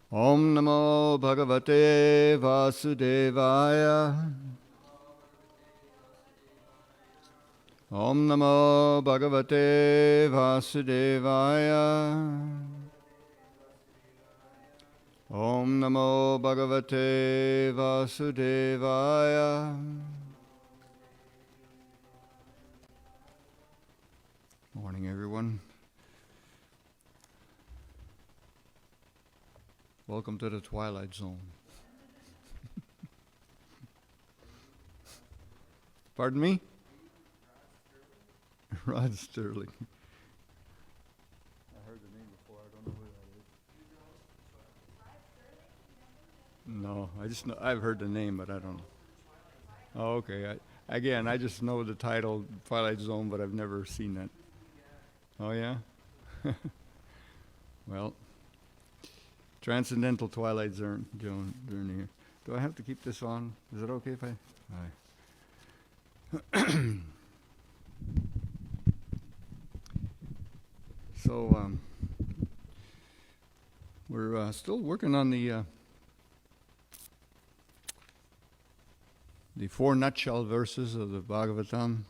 Om Namo Bhagavate Vasudevaya. Om Namo Bhagavate Vasudevaya. Om Namo Bhagavate Vasudevaya. Morning, everyone. Welcome to the Twilight Zone. Pardon me? Rod Sterling. I heard the name before. I don't know who that is. No, I just know I've heard the name, but I don't know. Oh, okay. I just know the title Twilight Zone, but I've never seen that. Oh, yeah? Well, Transcendental Twilight Journey here. Do I have to keep this on? Is it okay if I? All right. So, we're still working on the 4 nutshell verses of the Bhagavatam.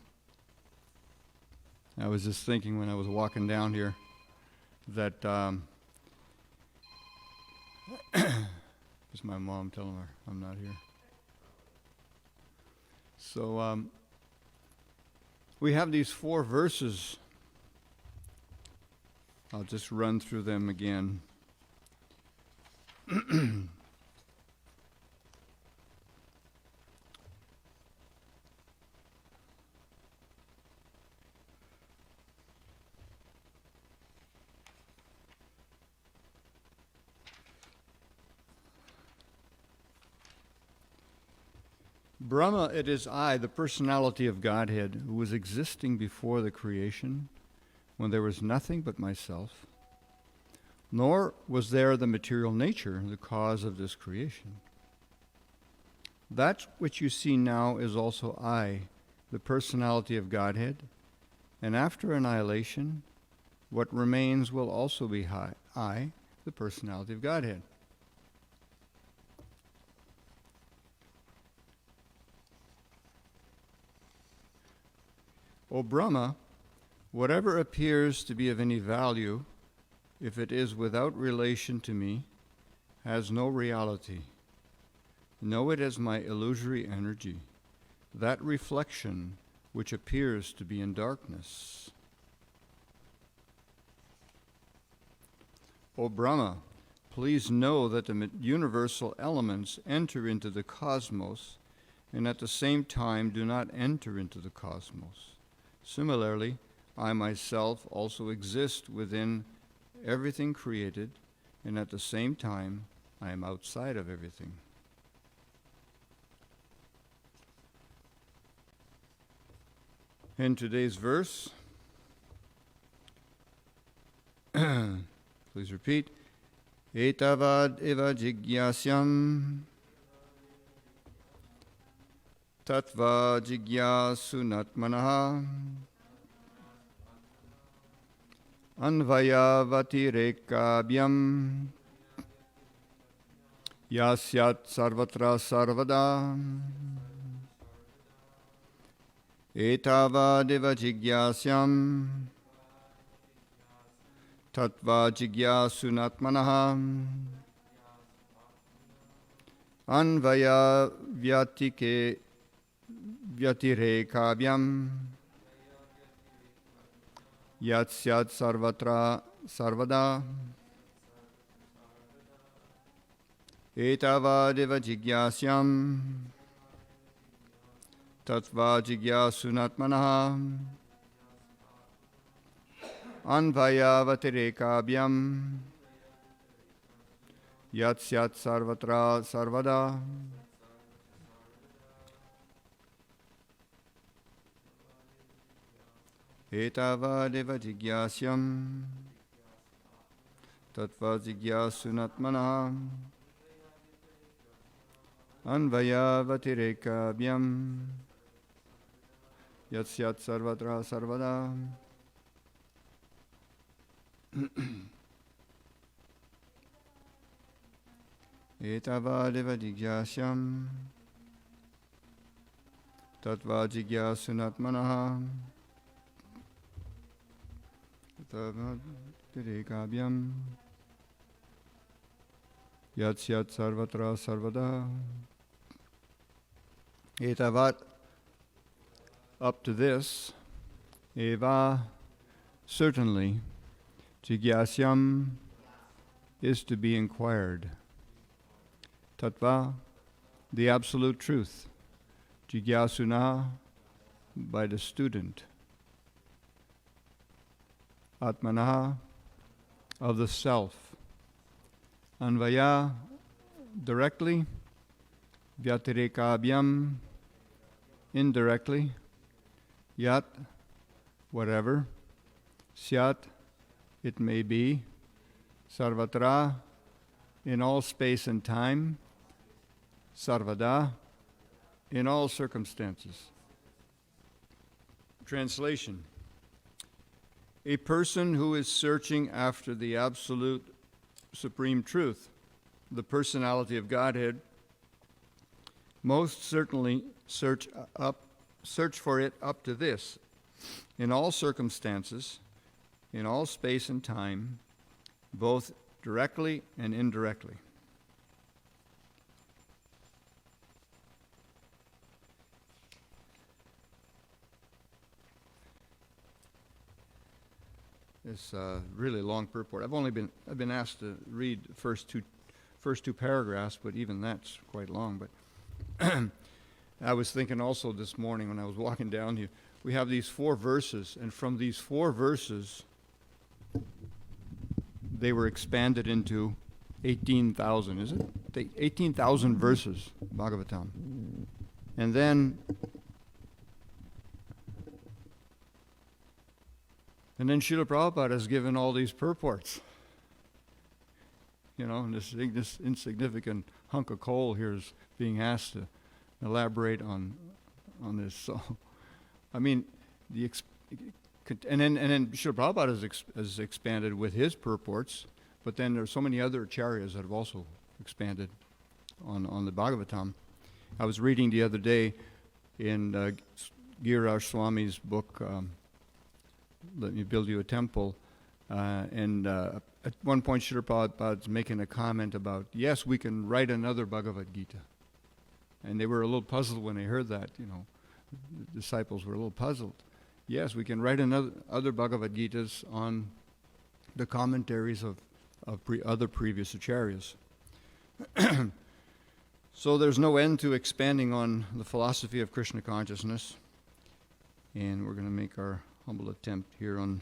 I was just thinking when I was walking down here that it's my mom telling her I'm not here. So we have these 4 verses. I'll just run through them again. Brahma, it is I, the personality of Godhead, who was existing before the creation, when there was nothing but myself, nor was there the material nature, the cause of this creation. That which you see now is also I, the personality of Godhead, and after annihilation, what remains will also be I, the personality of Godhead. O Brahma, whatever appears to be of any value, if it is without relation to me, has no reality. Know it as my illusory energy, that reflection which appears to be in darkness. O Brahma, please know that the universal elements enter into the cosmos and at the same time do not enter into the cosmos. Similarly, I myself also exist within everything created, and at the same time, I am outside of everything. In today's verse, please repeat, etāvad eva jijñāsyaṁ tattva-jijñāsunātmanaḥ anvaya-vyatirekābhyāṁ syāt sarvatra sarvadā etāvad eva jijñāsyam tattva-jijñāsunātmanaḥ anvaya-vyatirekābhyāṁ syāt sarvatra sarvadā etāvad eva jijñāsyam tattva-jijñāsunātmanaḥ anvaya-vyatirekābhyāṁ syāt sarvatra sarvadā etāvad eva jijñāsyaṁ tattva-jijñāsunātmanaḥ anvaya-vyatirekābhyāṁ syāt sarvatra sarvadā. etāvad jijñāsyaṁ, tattva-jijñāsunātmanaḥ, etāvat-vyatirekābhyām, syāt sarvatra sarvadā. Etāvat, up to this, eva, certainly, jijñāsyam is to be inquired. Tattva, the absolute truth. Jijñāsunā, by the student. Ātmanaḥ, of the self. Anvaya, directly. Vyatirekābhyām, indirectly. Yat, whatever. Syāt, it may be. Sarvatra, in all space and time. Sarvadā, in all circumstances. Translation. A person who is searching after the absolute supreme truth, the personality of Godhead, most certainly search for it up to this, in all circumstances, in all space and time, both directly and indirectly. It's a really long purport. I've been asked to read the first two paragraphs, but even that's quite long. But I was thinking also this morning when I was walking down here, we have these 4 verses, and from these 4 verses, they were expanded into 18,000, is it? 18,000 verses, Bhagavatam. And then Srila Prabhupada has given all these purports. And this insignificant hunk of coal here is being asked to elaborate on this. So, I mean, and then Srila Prabhupada has expanded with his purports, but then there are so many other acharyas that have also expanded on the Bhagavatam. I was reading the other day in Giriraj Swami's book, Let Me Build You a Temple, and at one point Srila Prabhupada's making a comment about, yes, we can write another Bhagavad Gita. And they were a little puzzled when they heard that, The disciples were a little puzzled. Yes, we can write other Bhagavad Gitas on the commentaries of other previous acharyas. So there's no end to expanding on the philosophy of Krishna consciousness. And we're going to make our humble attempt here on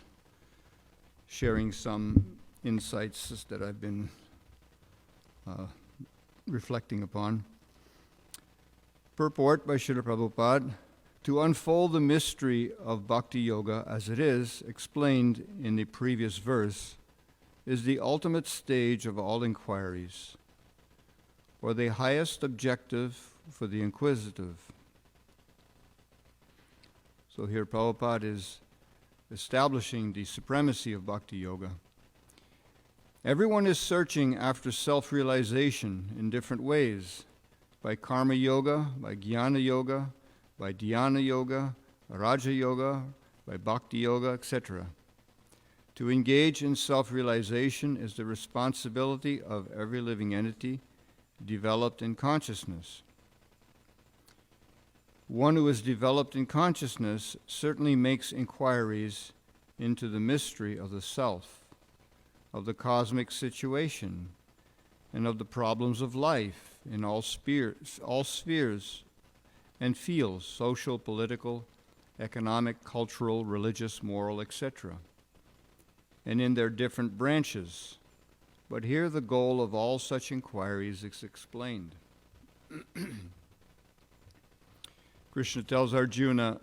sharing some insights that I've been reflecting upon. Purport by Srila Prabhupada: to unfold the mystery of Bhakti Yoga as it is explained in the previous verse is the ultimate stage of all inquiries, or the highest objective for the inquisitive. So here Prabhupada is establishing the supremacy of Bhakti Yoga. Everyone is searching after self-realization in different ways, by karma yoga, by jnana yoga, by dhyana yoga, raja yoga, by bhakti yoga, etc. To engage in self-realization is the responsibility of every living entity developed in consciousness. One who is developed in consciousness certainly makes inquiries into the mystery of the self, of the cosmic situation, and of the problems of life in all spheres and fields, social, political, economic, cultural, religious, moral, etc., and in their different branches. But here the goal of all such inquiries is explained. Krishna tells Arjuna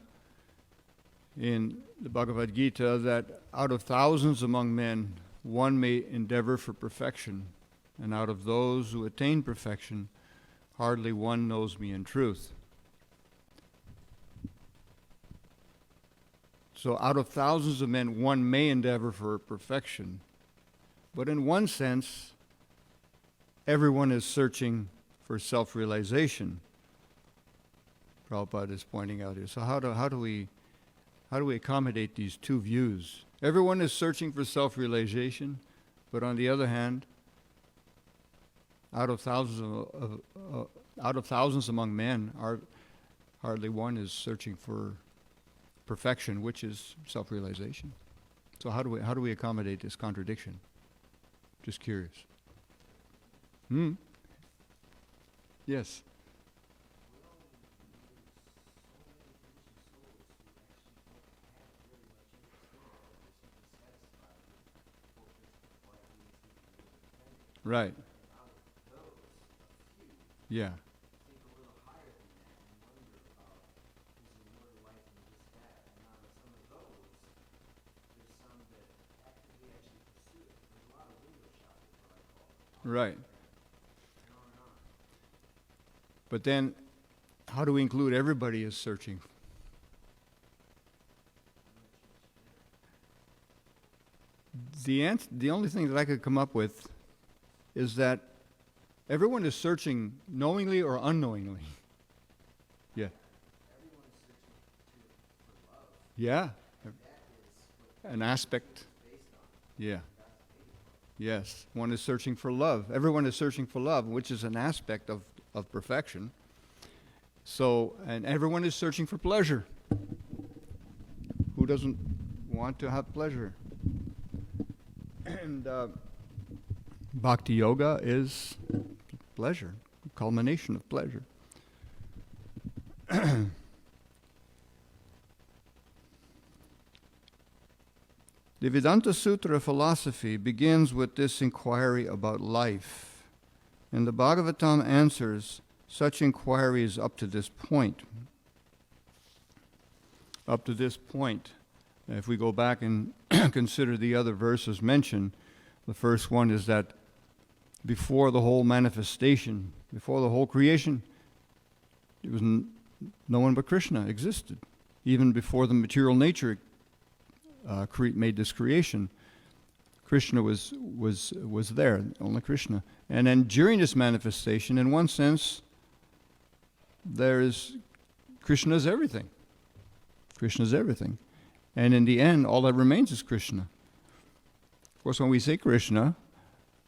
in the Bhagavad Gita that out of thousands among men, one may endeavor for perfection, and out of those who attain perfection, hardly one knows me in truth. So out of thousands of men, one may endeavor for perfection. But in one sense, everyone is searching for self-realization, Prabhupada is pointing out here. So how do we accommodate these two views? Everyone is searching for self-realization, but on the other hand, out of thousands among men, hardly one is searching for perfection, which is self-realization. So how do we accommodate this contradiction? Just curious. Yes. Right. Yeah. Right. But then, how do we include everybody as searching? The only thing that I could come up with is that everyone is searching knowingly or unknowingly. Yeah. Everyone is searching for love. Yeah. That is An aspect. based on. Yeah. That's based on. Yes. One is searching for love. Everyone is searching for love, which is an aspect of perfection. So, and everyone is searching for pleasure. Who doesn't want to have pleasure? And Bhakti Yoga is pleasure, culmination of pleasure. The Vedanta Sutra philosophy begins with this inquiry about life, and the Bhagavatam answers such inquiries up to this point. Up to this point, if we go back and consider the other verses mentioned, the first one is that before the whole manifestation, before the whole creation, it was no one but Krishna existed. Even before the material nature made this creation, Krishna was there, only Krishna. And then during this manifestation, in one sense, Krishna's everything. Krishna's everything. And in the end, all that remains is Krishna. Of course, when we say Krishna,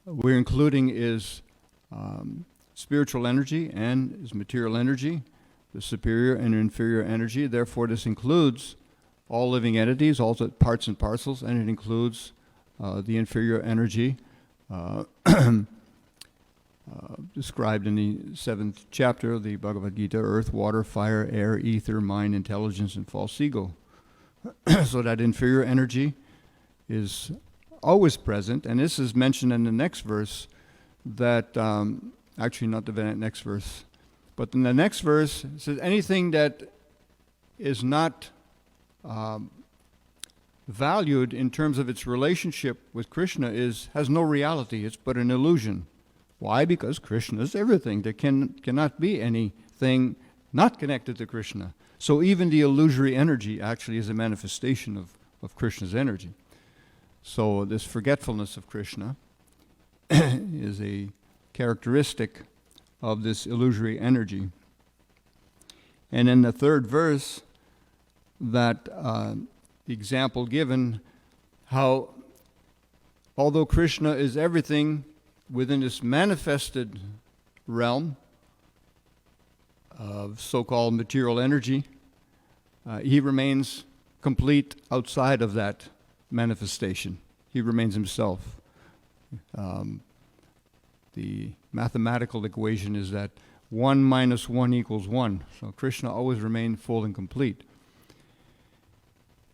we're including his spiritual energy and his material energy, the superior and inferior energy. Therefore, this includes all living entities, all the parts and parcels, and it includes the inferior energy described in the 7th chapter of the Bhagavad Gita: earth, water, fire, air, ether, mind, intelligence, and false ego. So that inferior energy is always present, and this is mentioned in the next verse, that, actually not the next verse, but in the next verse, it says anything that is not valued in terms of its relationship with Krishna has no reality, it's but an illusion. Why? Because Krishna is everything. There cannot be anything not connected to Krishna. So even the illusory energy actually is a manifestation of Krishna's energy. So this forgetfulness of Krishna is a characteristic of this illusory energy. And in the third verse, that the example given, how although Krishna is everything within this manifested realm of so-called material energy, he remains complete outside of that manifestation. He remains himself. The mathematical equation is that 1 minus 1 equals 1. So Krishna always remained full and complete.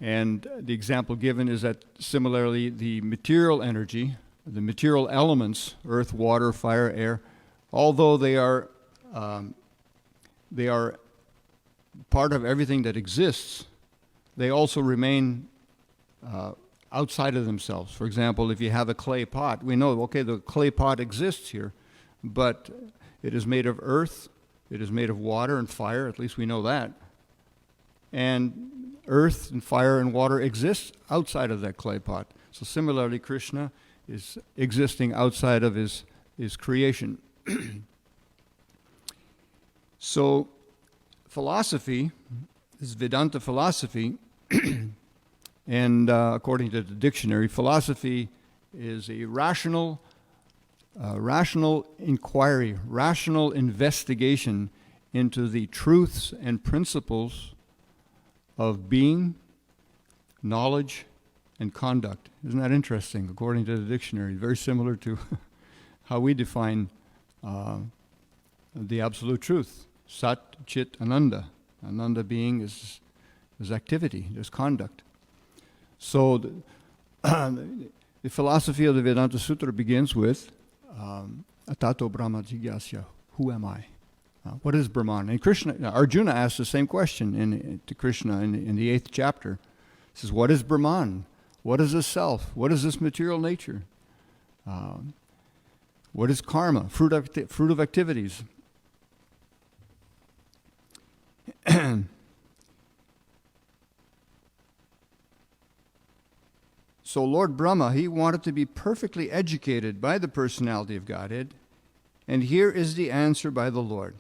And the example given is that similarly the material energy, the material elements, earth, water, fire, air, although they are part of everything that exists, they also remain outside of themselves. For example, if you have a clay pot, we know, okay, the clay pot exists here, but it is made of earth, it is made of water and fire, at least we know that. And earth and fire and water exist outside of that clay pot. So similarly, Krishna is existing outside of his is creation. So philosophy, this is Vedanta philosophy, and according to the dictionary, philosophy is a rational inquiry, rational investigation into the truths and principles of being, knowledge, and conduct. Isn't that interesting? According to the dictionary, very similar to how we define the absolute truth. Sat, Chit, Ananda. Ananda being is activity, is conduct. So the philosophy of the Vedanta Sutra begins with Atato Brahma Jigyasya. Who am I? What is Brahman? And Arjuna asks the same question to Krishna in the 8th chapter. He says, what is Brahman? What is the self? What is this material nature? What is karma? Fruit of activities. So Lord Brahma, he wanted to be perfectly educated by the Personality of Godhead, and here is the answer by the Lord,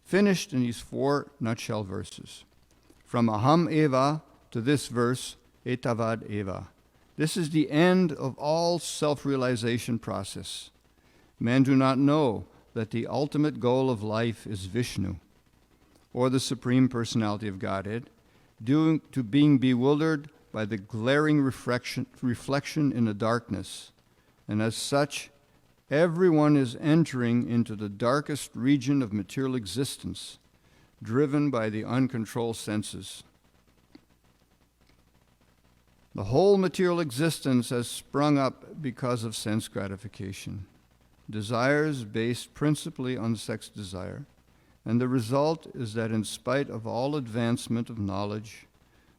finished in these 4 nutshell verses. From Aham Eva to this verse, etāvad eva. This is the end of all self-realization process. Men do not know that the ultimate goal of life is Vishnu, or the Supreme Personality of Godhead, due to being bewildered by the glaring reflection in the darkness. And as such, everyone is entering into the darkest region of material existence, driven by the uncontrolled senses. The whole material existence has sprung up because of sense gratification, desires based principally on sex desire, and the result is that in spite of all advancement of knowledge,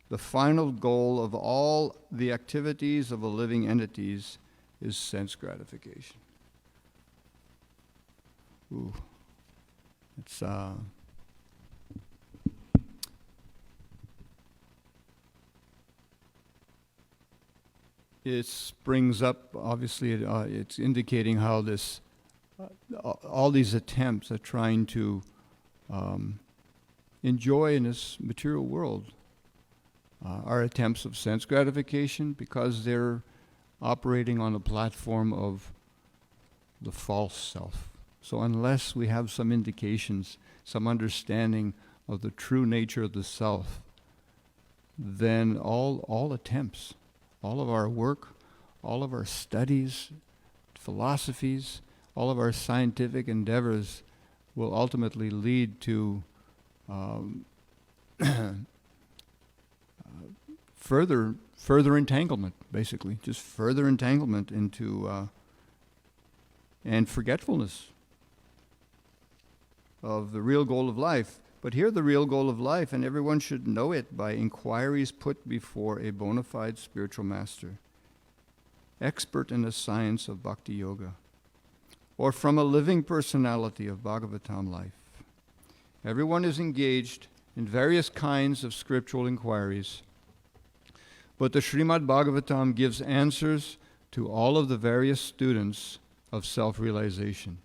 the final goal of all the activities of the living entities is sense gratification. Ooh, it's it springs up. Obviously, it's indicating how this, all these attempts at trying to enjoy in this material world are attempts of sense gratification because they're operating on a platform of the false self. So unless we have some indications, some understanding of the true nature of the self, then all attempts, all of our work, all of our studies, philosophies, all of our scientific endeavors will ultimately lead to further entanglement, basically, just further entanglement into and forgetfulness of the real goal of life. But here the real goal of life, and everyone should know it by inquiries put before a bona fide spiritual master, expert in the science of Bhakti Yoga, or from a living personality of Bhagavatam life. Everyone is engaged in various kinds of scriptural inquiries, but the Srimad Bhagavatam gives answers to all of the various students of self-realization,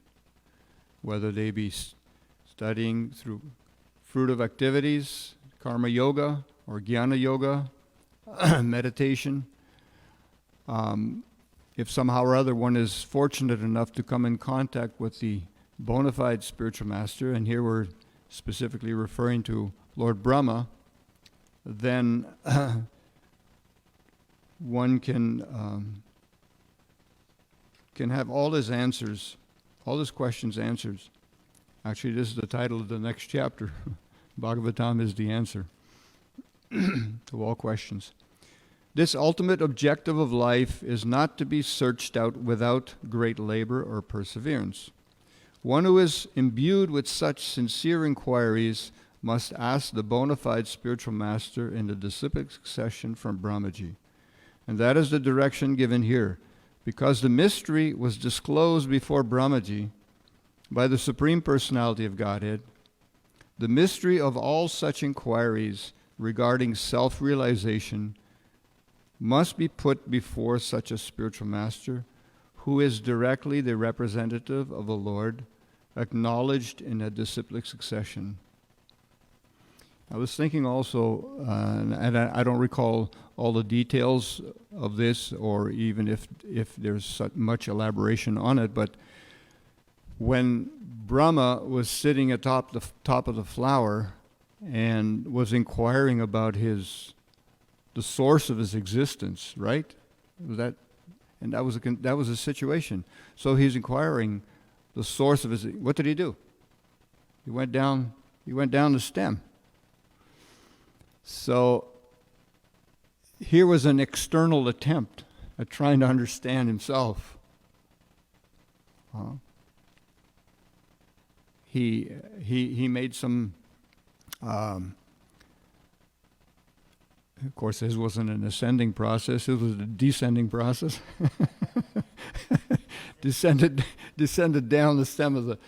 whether they be studying through fruit of activities, karma yoga, or jnana yoga, meditation. If somehow or other one is fortunate enough to come in contact with the bona fide spiritual master, and here we're specifically referring to Lord Brahma, then one can have all his answers, all his questions answered. Actually, this is the title of the next chapter. Bhagavatam is the answer to all questions. This ultimate objective of life is not to be searched out without great labor or perseverance. One who is imbued with such sincere inquiries must ask the bona fide spiritual master in the disciplic succession from Brahmaji. And that is the direction given here. Because the mystery was disclosed before Brahmaji by the Supreme Personality of Godhead, the mystery of all such inquiries regarding self-realization must be put before such a spiritual master who is directly the representative of the Lord, acknowledged in a disciplic succession. I was thinking also, and I don't recall all the details of this, or even if there's such much elaboration on it, but when Brahma was sitting atop the top of the flower and was inquiring about the source of his existence, right? That was a situation. So he's inquiring the source of his. What did he do? He went down the stem. So here was an external attempt at trying to understand himself. He made some. Of course, his wasn't an ascending process; it was a descending process. descended down the stem of the,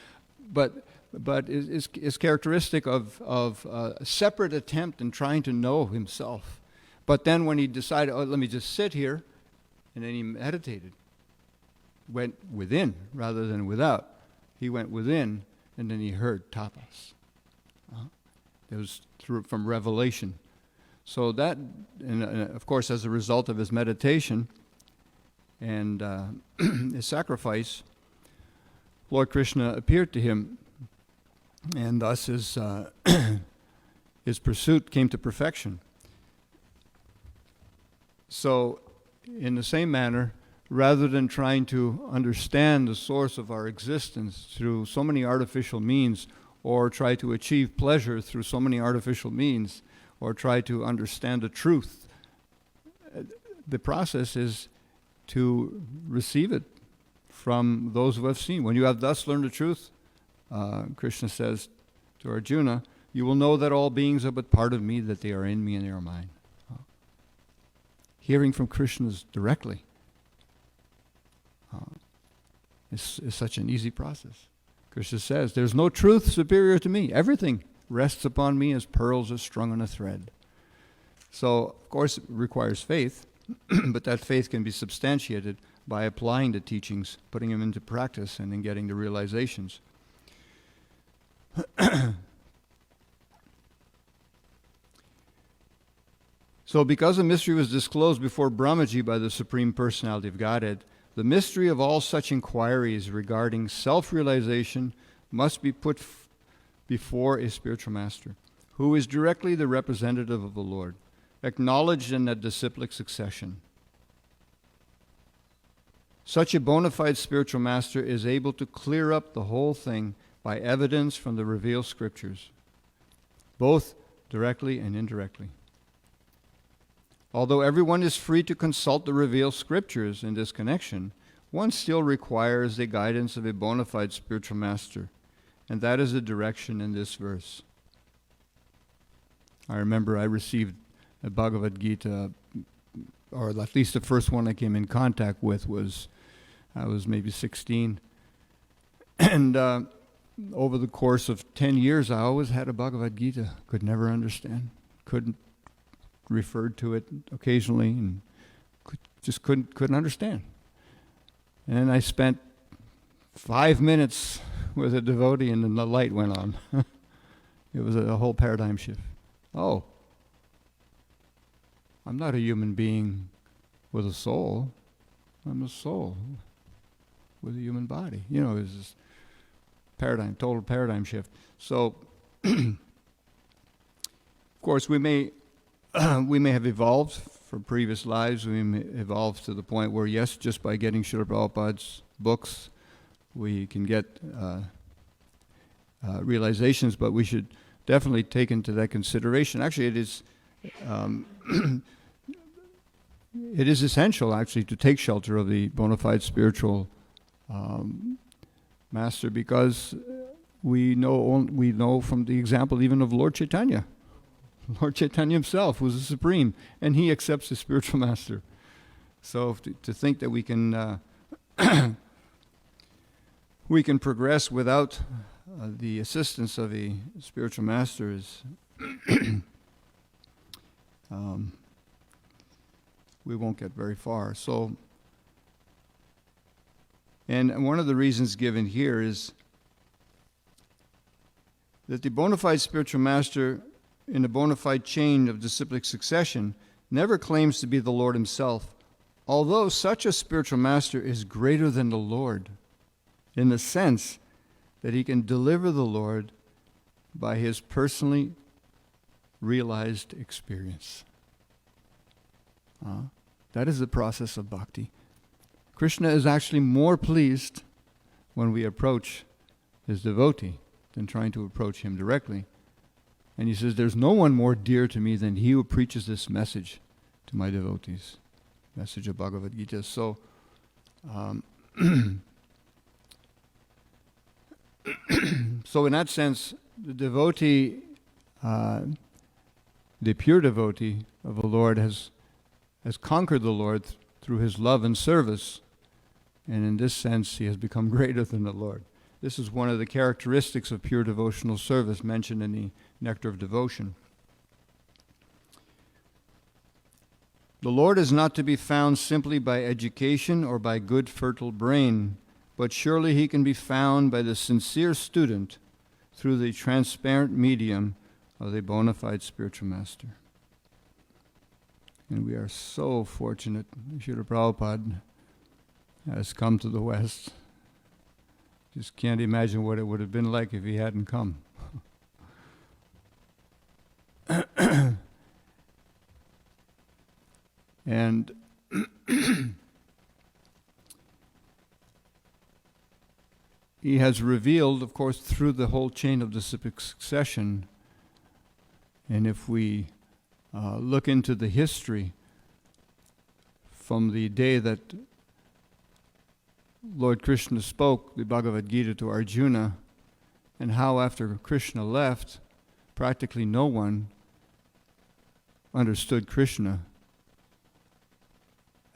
but is characteristic of a separate attempt in trying to know himself. But then when he decided, let me just sit here, and then he meditated, went within rather than without. He went within, and then he heard tapas. It was from revelation. So that, and of course, as a result of his meditation and his sacrifice, Lord Krishna appeared to him, and thus his pursuit came to perfection. So, in the same manner, rather than trying to understand the source of our existence through so many artificial means, or try to achieve pleasure through so many artificial means, or try to understand the truth, the process is to receive it from those who have seen. When you have thus learned the truth, Krishna says to Arjuna, you will know that all beings are but part of me, that they are in me and they are mine. Hearing from Krishna's directly is such an easy process. Krishna says, there's no truth superior to me. Everything rests upon me as pearls are strung on a thread. So, of course, it requires faith, but that faith can be substantiated by applying the teachings, putting them into practice, and then getting the realizations. So, because the mystery was disclosed before Brahmaji by the Supreme Personality of Godhead, the mystery of all such inquiries regarding self-realization must be put before a spiritual master, who is directly the representative of the Lord, acknowledged in a disciplic succession. Such a bona fide spiritual master is able to clear up the whole thing by evidence from the revealed scriptures, both directly and indirectly. Although everyone is free to consult the revealed scriptures in this connection, one still requires the guidance of a bona fide spiritual master, and that is the direction in this verse. I remember I received a Bhagavad Gita, or at least the first one I came in contact with I was maybe 16. And over the course of 10 years, I always had a Bhagavad Gita, could never understand, referred to it occasionally, and just couldn't understand. And then I spent 5 minutes with a devotee, and then the light went on. It was a whole paradigm shift. Oh, I'm not a human being with a soul. I'm a soul with a human body. You know, it's this total paradigm shift. So, of course, we may have evolved from previous lives. We may evolve to the point where, yes, just by getting Srila Prabhupada's books, we can get realizations, but we should definitely take into that consideration. Actually, it is it is essential, actually, to take shelter of the bona fide spiritual master, because we know from the example even of Lord Chaitanya. Lord Chaitanya himself was the supreme, and he accepts the spiritual master. So to think that we can we can progress without the assistance of a spiritual master is we won't get very far. So And one of the reasons given here is that the bona fide spiritual master in a bona fide chain of disciplic succession never claims to be the Lord himself, although such a spiritual master is greater than the Lord in the sense that he can deliver the Lord by his personally realized experience. That is the process of bhakti. Krishna is actually more pleased when we approach his devotee than trying to approach him directly. And he says, there's no one more dear to me than he who preaches this message to my devotees. Message of Bhagavad Gita. So, so in that sense, the devotee, the pure devotee of the Lord has conquered the Lord through his love and service. And in this sense, he has become greater than the Lord. This is one of the characteristics of pure devotional service mentioned in the Nectar of Devotion. The Lord is not to be found simply by education or by good fertile brain, but surely he can be found by the sincere student through the transparent medium of the bona fide spiritual master. And we are so fortunate. Srila Prabhupada has come to the West. Just can't imagine what it would have been like if he hadn't come. And he has revealed, of course, through the whole chain of disciplic succession. And if we look into the history from the day that Lord Krishna spoke the Bhagavad Gita to Arjuna, and how after Krishna left, practically no one understood Krishna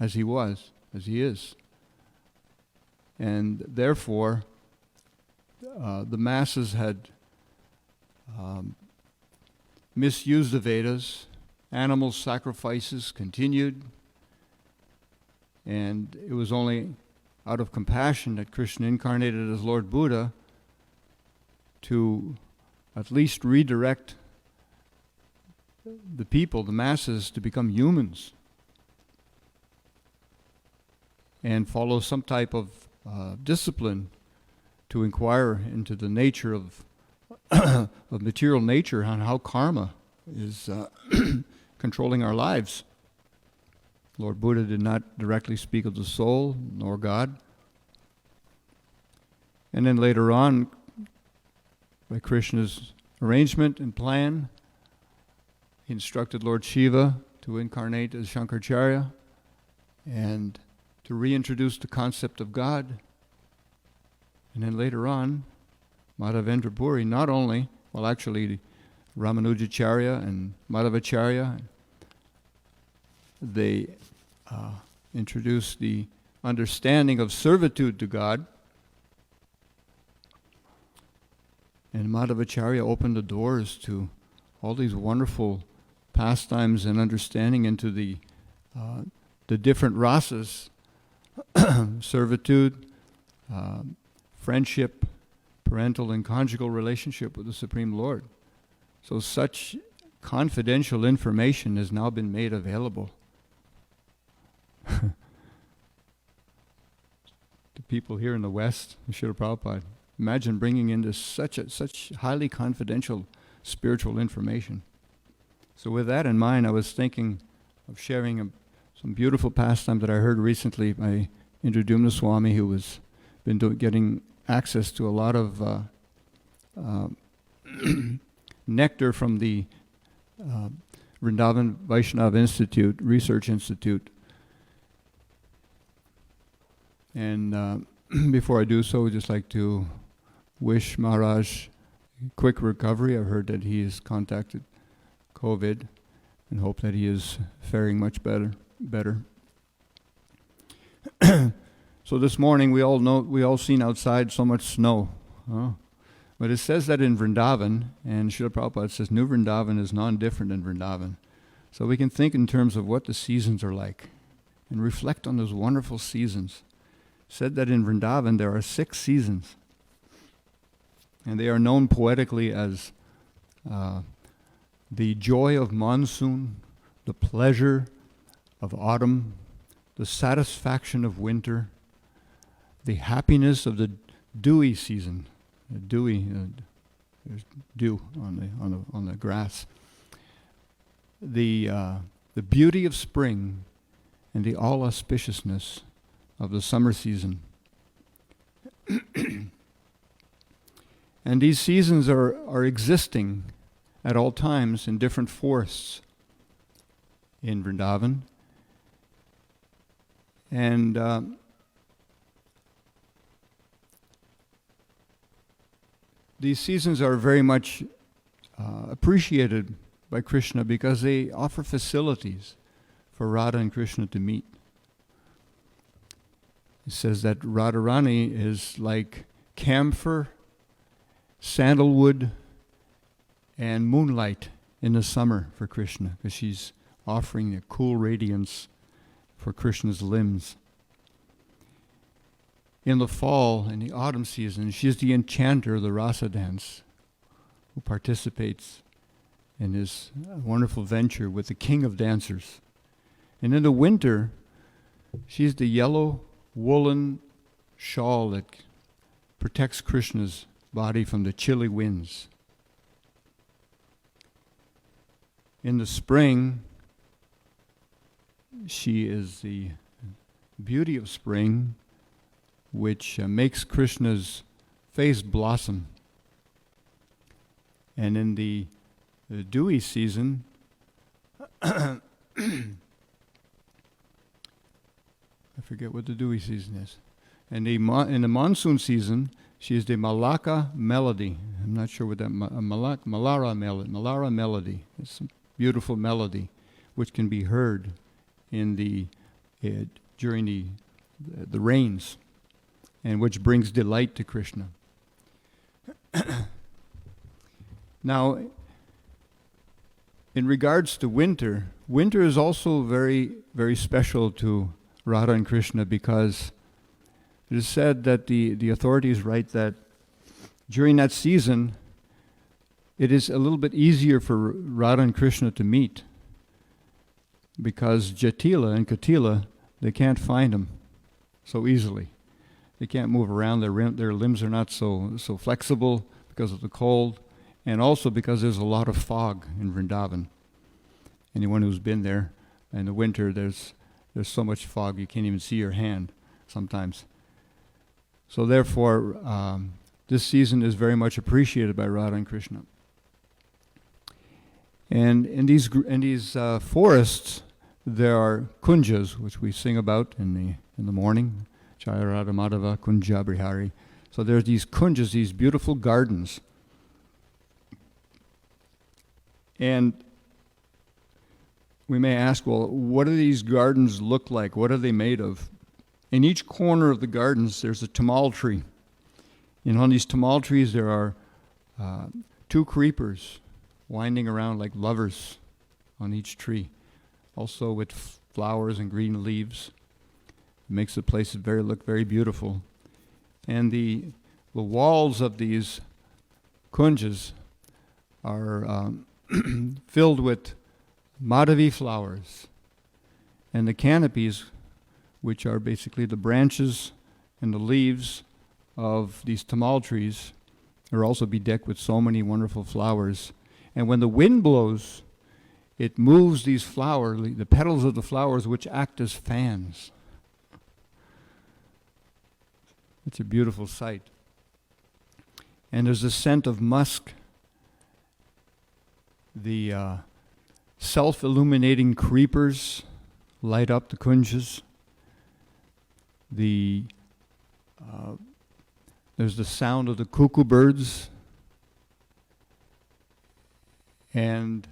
as he was, as he is. And therefore, the masses had misused the Vedas, animal sacrifices continued, and it was only out of compassion that Krishna incarnated as Lord Buddha to at least redirect the people, the masses, to become humans and follow some type of discipline to inquire into the nature of of material nature and how karma is controlling our lives. Lord Buddha did not directly speak of the soul nor God. And then later on, by Krishna's arrangement and plan, he instructed Lord Shiva to incarnate as Shankaracharya and to reintroduce the concept of God. And then later on, Madhavendra Puri not only, well actually Ramanujacharya and Madhavacharya, they introduced the understanding of servitude to God. And Madhavacharya opened the doors to all these wonderful pastimes and understanding into the different rasas, servitude, friendship, parental and conjugal relationship with the Supreme Lord. So such confidential information has now been made available to people here in the West, Srila Prabhupada. Imagine bringing into such highly confidential spiritual information. So with that in mind, I was thinking of sharing some beautiful pastime that I heard recently by Indradumna Swami, who was getting access to a lot of nectar from the Vrindaban Vaishnava Institute, Research Institute. And before I do so, I'd just like to wish Maharaj quick recovery. I've heard that he has contacted COVID and hope that he is faring much better. So this morning we all seen outside so much snow. But it says that in Vrindaban, and Srila Prabhupada says New Vrindavan is non-different than Vrindavan. So we can think in terms of what the seasons are like and reflect on those wonderful seasons. said that in Vrindavan there are 6 seasons. And they are known poetically as the joy of monsoon, the pleasure of autumn, the satisfaction of winter, the happiness of the dewy season. The dewy, there's dew on the grass. The beauty of spring and the all auspiciousness of the summer season. And these seasons are existing at all times in different forests in Vrindavan. And these seasons are very much appreciated by Krishna because they offer facilities for Radha and Krishna to meet. It says that Radharani is like camphor, sandalwood, and moonlight in the summer for Krishna, because she's offering a cool radiance for Krishna's limbs. In the fall, in the autumn season, she's the enchanter of the rasa dance, who participates in this wonderful venture with the king of dancers. And in the winter, she's the yellow woolen shawl that protects Krishna's body from the chilly winds. In the spring, she is the beauty of spring, which makes Krishna's face blossom. And in the dewy season, I forget what the dewy season is. And in the monsoon season, she is the Malaka melody. I'm not sure what that Malara melody. It's a beautiful melody, which can be heard in during the rains, and which brings delight to Krishna. Now, in regards to winter, winter is also very, very special to Radha and Krishna, because it is said that the authorities write that during that season, it is a little bit easier for Radha and Krishna to meet, because Jatila and Katila, they can't find them so easily. They can't move around. Their limbs are not so flexible because of the cold, and also because there's a lot of fog in Vrindavan. Anyone who's been there in the winter, there's so much fog you can't even see your hand sometimes. So therefore, this season is very much appreciated by Radha and Krishna. And in these forests, there are kunjas, which we sing about in the morning. Jaya Radha Madhava Kunja Brihari. So there's these kunjas, these beautiful gardens. And we may ask, well, what do these gardens look like? What are they made of? In each corner of the gardens, there's a tamal tree. And on these tamal trees, there are 2 creepers winding around like lovers on each tree, also with flowers and green leaves. It makes the place look very beautiful. And the walls of these kunjas are filled with Madhavi flowers. And the canopies, which are basically the branches and the leaves of these tamal trees, are also bedecked with so many wonderful flowers. And when the wind blows, it moves these the petals of the flowers, which act as fans. It's a beautiful sight. And there's a scent of musk. The self-illuminating creepers light up the kunjas. There's the sound of the cuckoo birds. And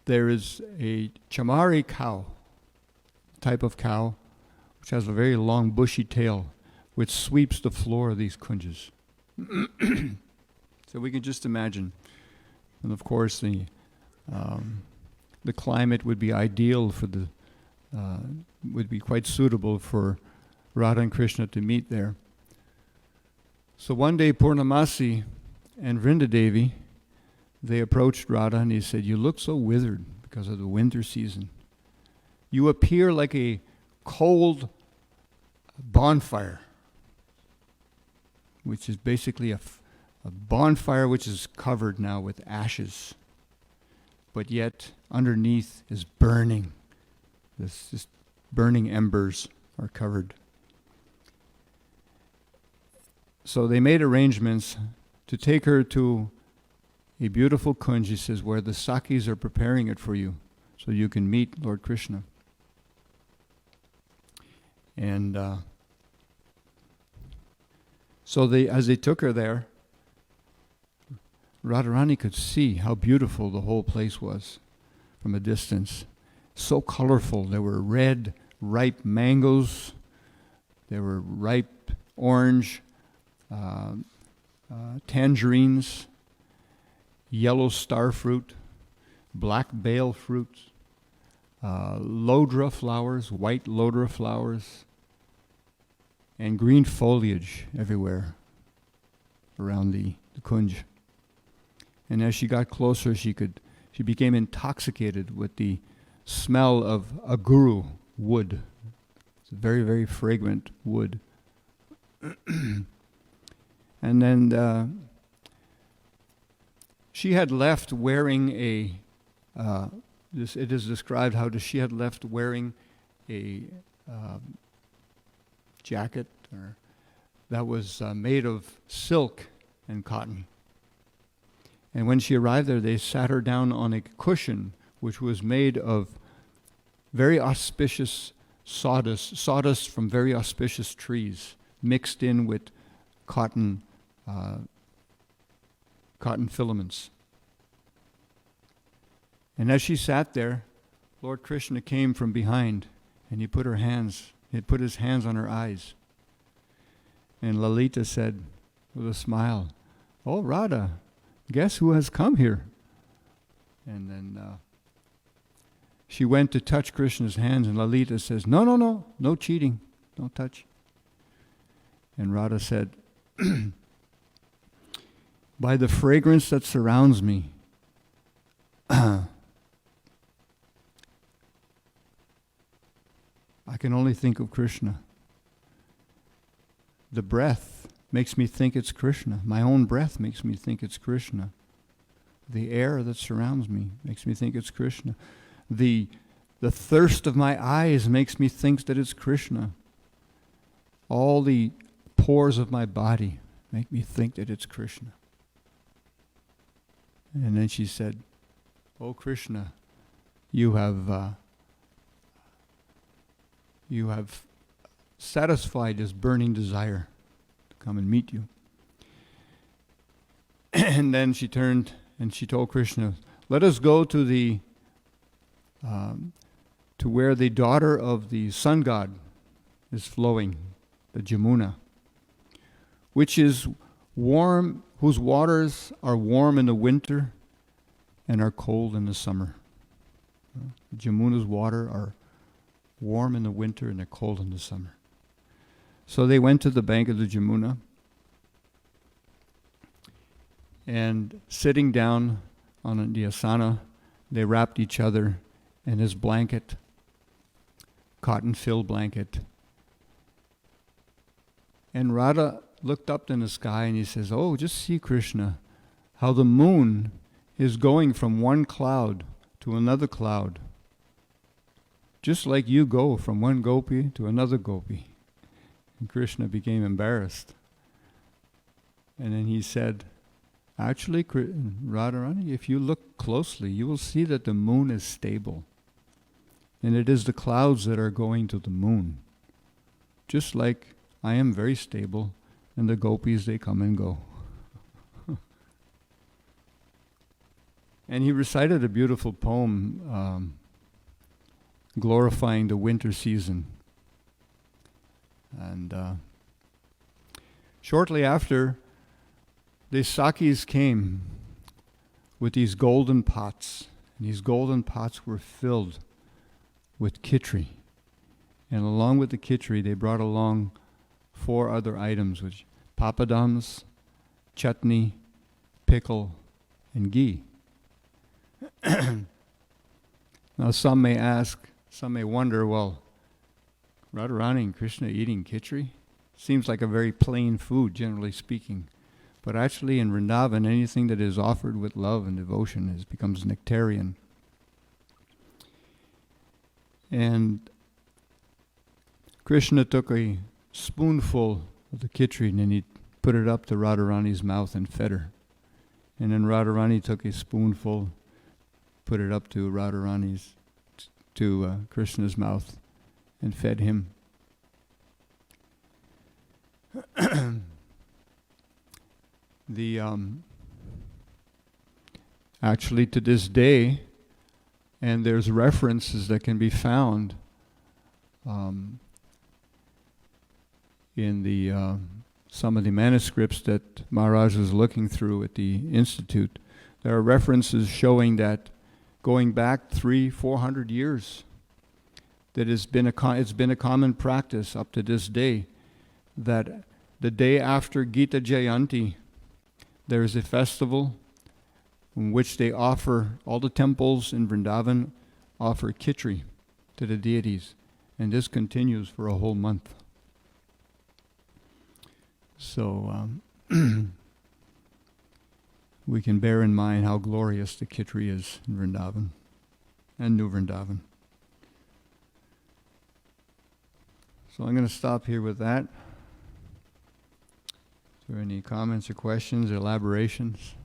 there is a chamari cow, type of cow, which has a very long bushy tail, which sweeps the floor of these kunjas. So we can just imagine. And of course, the climate would be ideal for the would be quite suitable for Radha and Krishna to meet there. So one day Purnamasi and Vrindadevi, they approached Radha and he said, "You look so withered because of the winter season. You appear like a cold bonfire," which is basically a bonfire which is covered now with ashes, but yet underneath is burning. This just burning embers are covered. So they made arrangements to take her to a beautiful kunj, he says, where the Sakis are preparing it for you, so you can meet Lord Krishna. And so as they took her there, Radharani could see how beautiful the whole place was from a distance. So colorful. There were red, ripe mangoes. There were ripe orange, tangerines, yellow star fruit, black bale fruit, lodra flowers, white lodra flowers, and green foliage everywhere around the kunj. And as she got closer, she became intoxicated with the smell of aguru wood. It's a very, very fragrant wood. And then she had left wearing it is described how she had left wearing a jacket that was made of silk and cotton. And when she arrived there, they sat her down on a cushion which was made of very auspicious sawdust from very auspicious trees, mixed in with cotton filaments. And as she sat there, Lord Krishna came from behind, and he put his hands on her eyes. And Lalita said, with a smile, "Oh, Radha, guess who has come here?" And then she went to touch Krishna's hands, and Lalita says, no cheating, don't touch. And Radha said, "By the fragrance that surrounds me, I can only think of Krishna. The breath makes me think it's Krishna. My own breath makes me think it's Krishna. The air that surrounds me makes me think it's Krishna. The thirst of my eyes makes me think that it's Krishna. All the pores of my body make me think that it's Krishna." And then she said, "Oh Krishna, you have satisfied this burning desire to come and meet you." And then she turned and she told Krishna, "Let us go to to where the daughter of the sun god is flowing, the Jamuna, which is warm, whose waters are warm in the winter and are cold in the summer." Jamuna's water are warm in the winter and they're cold in the summer. So they went to the bank of the Jamuna, and sitting down on the asana, they wrapped each other in his blanket, cotton-filled blanket. And Radha looked up in the sky and he says, "Oh, just see, Krishna, how the moon is going from one cloud to another cloud, just like you go from one gopi to another gopi." And Krishna became embarrassed. And then he said, "Actually, Radharani, if you look closely, you will see that the moon is stable. And it is the clouds that are going to the moon. Just like I am very stable, and the gopis, they come and go." And he recited a beautiful poem glorifying the winter season. And shortly after, the Sakis came with these golden pots. And these golden pots were filled with khichdi, And along with the khichdi, they brought along 4 other items, which papadums, chutney, pickle, and ghee. Now some may ask, some may wonder, well, Radharani and Krishna eating khichdi? Seems like a very plain food, generally speaking. But actually in Vrindavan, anything that is offered with love and devotion becomes nectarian. And Krishna took a spoonful of the khichdi and then he put it up to Radharani's mouth and fed her. And then Radharani took a spoonful, put it up to Krishna's mouth and fed him. Actually to this day, and there's references that can be found in the some of the manuscripts that Maharaj was looking through at the Institute. There are references showing that going back 300-400 years, that it's been a common practice up to this day that the day after Gita Jayanti, there is a festival in which they offer, all the temples in Vrindavan offer khichdi to the deities, and this continues for a whole month. So we can bear in mind how glorious the khichdi is in Vrindavan and New Vrindavan. So I'm going to stop here with that. Is there any comments or questions or elaborations?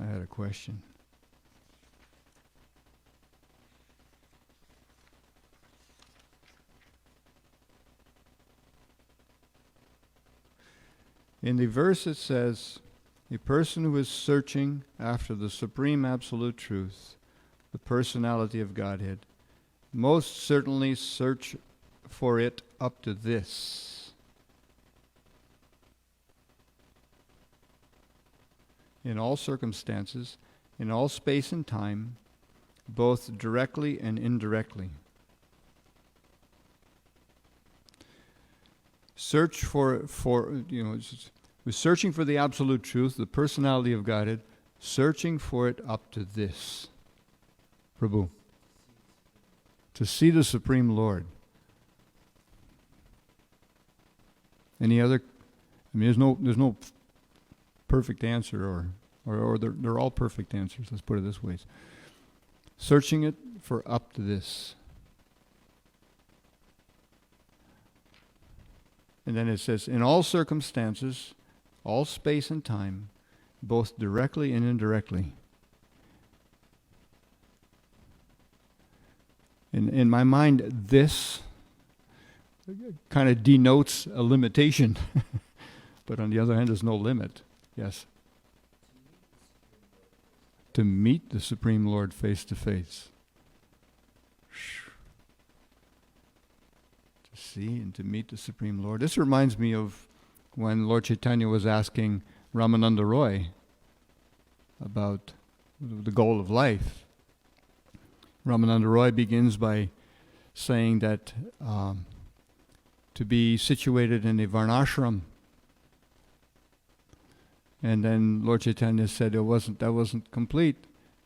I had a question. In the verse it says, a person who is searching after the supreme absolute truth, the personality of Godhead, most certainly search for it up to this. In all circumstances, in all space and time, both directly and indirectly. Search for we're searching for the absolute truth, the personality of Godhead, searching for it up to this. Prabhu. To see the Supreme Lord. Any other? I mean, there's no perfect answer, or they're all perfect answers. Let's put it this way: searching it for up to this. And then it says, in all circumstances, all space and time, both directly and indirectly. In my mind, this kind of denotes a limitation. But on the other hand, there's no limit. Yes? To meet the Supreme Lord face to face. To see and to meet the Supreme Lord. This reminds me of when Lord Chaitanya was asking Ramananda Roy about the goal of life. Ramananda Roy begins by saying that to be situated in a varnashram. And then Lord Chaitanya said that wasn't complete.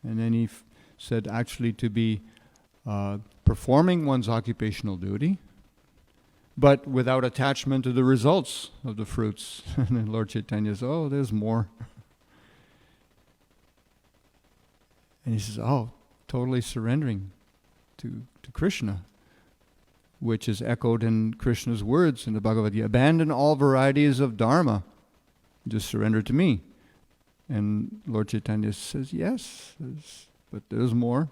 And then he said actually to be performing one's occupational duty, but without attachment to the results of the fruits. And then Lord Chaitanya says, oh, there's more. And he says, oh, totally surrendering to Krishna, which is echoed in Krishna's words in the Bhagavad Gita. Abandon all varieties of dharma. Just surrender to me. And Lord Chaitanya says, yes, but there's more.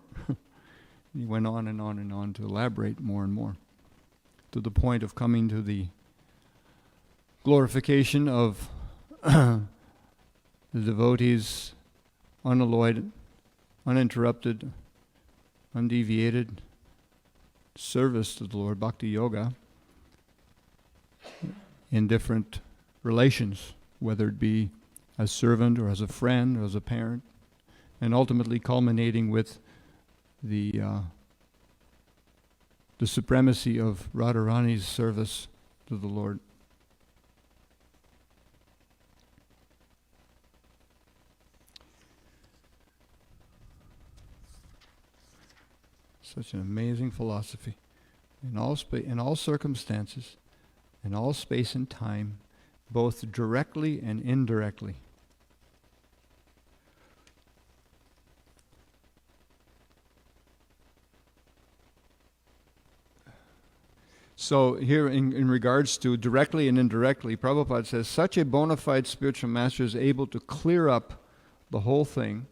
He went on and on and on to elaborate more and more, to the point of coming to the glorification of the devotees' unalloyed, uninterrupted, undeviated service to the Lord, Bhakti Yoga, in different relations, whether it be as servant or as a friend or as a parent, and ultimately culminating with the supremacy of Radharani's service to the Lord. Such an amazing philosophy. In all circumstances, in all space and time, both directly and indirectly. So here in regards to directly and indirectly, Prabhupada says, such a bona fide spiritual master is able to clear up the whole thing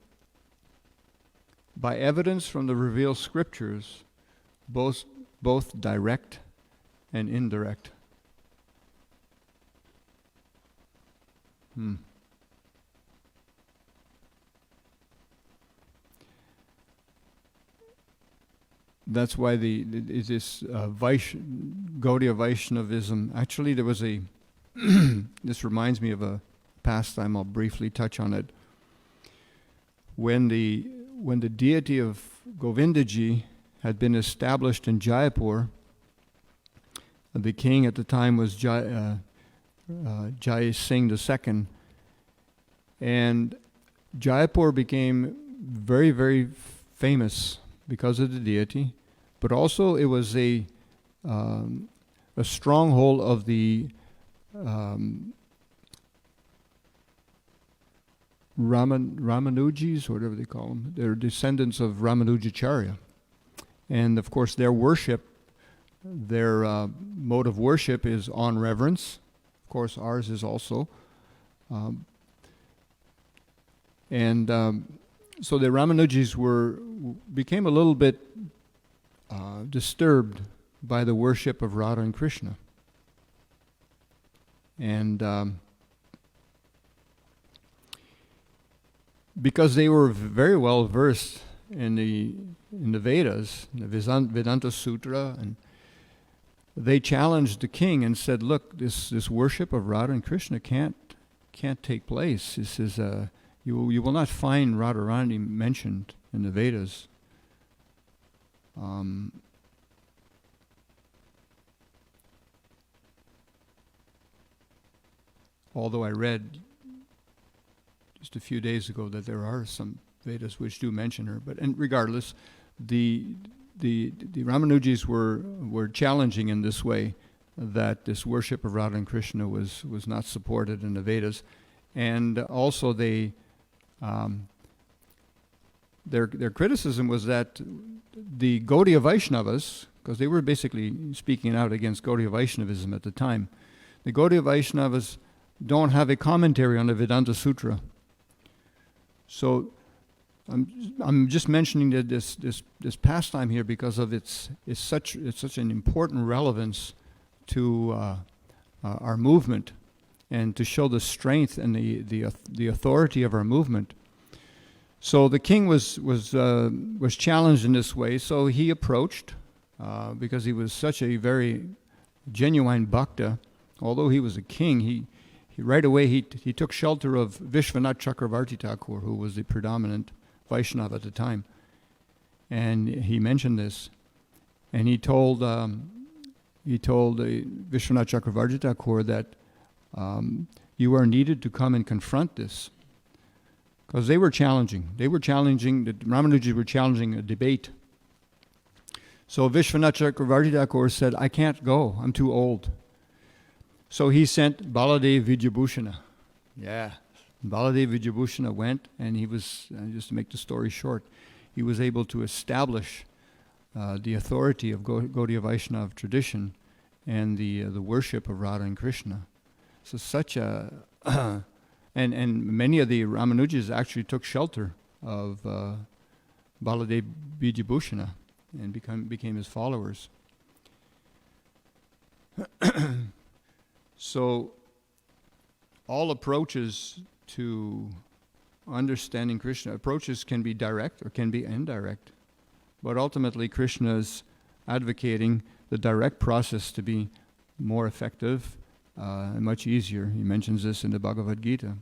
by evidence from the revealed scriptures, both direct and indirect. That's why this Gaudiya Vaishnavism, actually there was a, this reminds me of a pastime, I'll briefly touch on it. When the deity of Govindaji had been established in Jaipur, the king at the time was Jai Singh II, and Jaipur became very, very famous because of the deity, but also it was a stronghold of the Ramanujis, or whatever they call them. They're descendants of Ramanujacharya. And of course their worship, their mode of worship is on reverence. Of course ours is also. So the Ramanujis became a little bit disturbed by the worship of Radha and Krishna. And because they were very well versed in the Vedas, the Vedanta Sutra, and they challenged the king and said, "Look, this worship of Radha and Krishna can't take place. This is you will not find Radharani mentioned in the Vedas." Although I read just a few days ago that there are some Vedas which do mention her, but regardless, the Ramanujis were challenging in this way that this worship of Radha and Krishna was not supported in the Vedas, and also their criticism was that the Gaudiya Vaishnavas, because they were basically speaking out against Gaudiya Vaishnavism at the time, the Gaudiya Vaishnavas don't have a commentary on the Vedanta Sutra. So I'm just mentioning that this pastime here because of it's such an important relevance to our movement, and to show the strength and the authority of our movement. So the king was challenged in this way. So he approached, because he was such a very genuine bhakta. Although he was a king, he right away he took shelter of Vishwanath Chakravarti Thakur, who was the predominant Vaishnava at the time, and he mentioned this, and he told Vishwanath Chakravarti Thakur that you are needed to come and confront this, because they were challenging. The Ramanujis were challenging a debate. So Vishwanath Chakravarti Thakur said, "I can't go. I'm too old." So he sent Baladev Vidyabhushana. Yeah. Baladev Vidyabhushana went, and he was, just to make the story short, he was able to establish the authority of Gaudiya Vaishnava tradition and the worship of Radha and Krishna. So such a... and many of the Ramanujis actually took shelter of Baladev Vidyabhushana and became his followers. So all approaches to understanding Krishna, approaches can be direct or can be indirect. But ultimately Krishna is advocating the direct process to be more effective and much easier. He mentions this in the Bhagavad Gita.